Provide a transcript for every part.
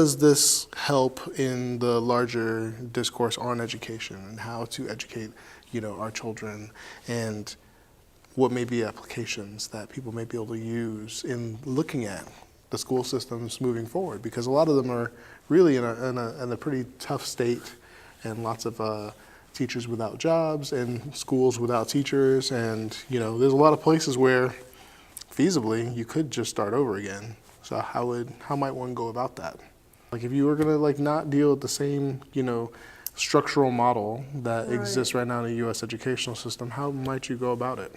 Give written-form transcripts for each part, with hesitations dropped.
does this help in the larger discourse on education and how to educate, our children, and what may be applications that people may be able to use in looking at the school systems moving forward? Because a lot of them are really in a pretty tough state, and lots of teachers without jobs and schools without teachers, and there's a lot of places where feasibly you could just start over again. So how might one go about that? Like if you were gonna not deal with the same structural model that exists right now in the U.S. educational system, how might you go about it?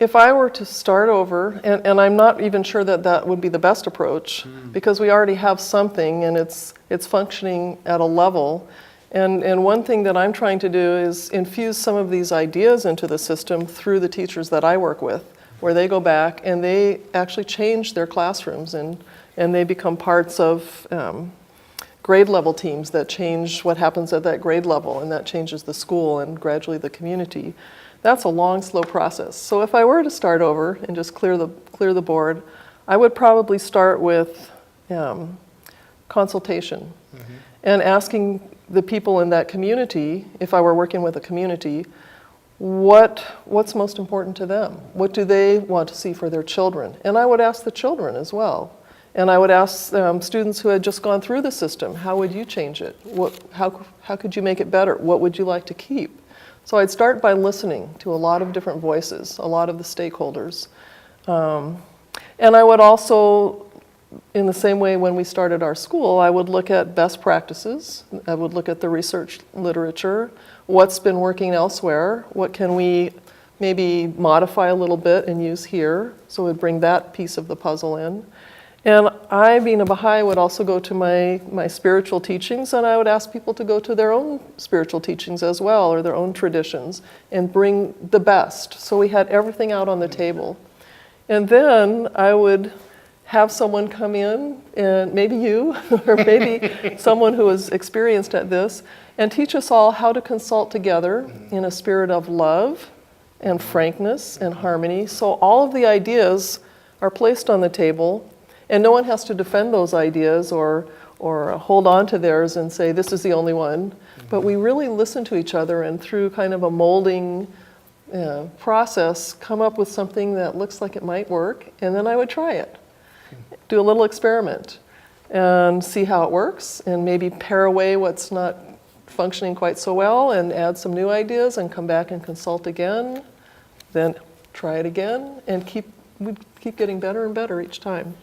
If I were to start over, and I'm not even sure that that would be the best approach, because we already have something and it's functioning at a level. And one thing that I'm trying to do is infuse some of these ideas into the system through the teachers that I work with, where they go back and they actually change their classrooms and they become parts of grade level teams that change what happens at that grade level, and that changes the school and gradually the community. That's a long, slow process. So if I were to start over and just clear the board, I would probably start with consultation and asking the people in that community, if I were working with a community, what's most important to them? What do they want to see for their children? And I would ask the children as well. And I would ask students who had just gone through the system, how would you change it? How could you make it better? What would you like to keep? So I'd start by listening to a lot of different voices, a lot of the stakeholders. And I would also, in the same way when we started our school, I would look at best practices. I would look at the research literature, what's been working elsewhere, what can we maybe modify a little bit and use here, so we'd bring that piece of the puzzle in. And I, being a Baha'i, would also go to my spiritual teachings, and I would ask people to go to their own spiritual teachings as well, or their own traditions, and bring the best. So we had everything out on the table. And then I would have someone come in, and maybe you, or maybe someone who is experienced at this, and teach us all how to consult together in a spirit of love and frankness and harmony. So all of the ideas are placed on the table, and no one has to defend those ideas or hold on to theirs and say, this is the only one. But we really listen to each other, and through kind of a molding process, come up with something that looks like it might work, and then I would try it. Do a little experiment and see how it works, and maybe pare away what's not functioning quite so well and add some new ideas and come back and consult again, then try it again, and we'd keep getting better and better each time.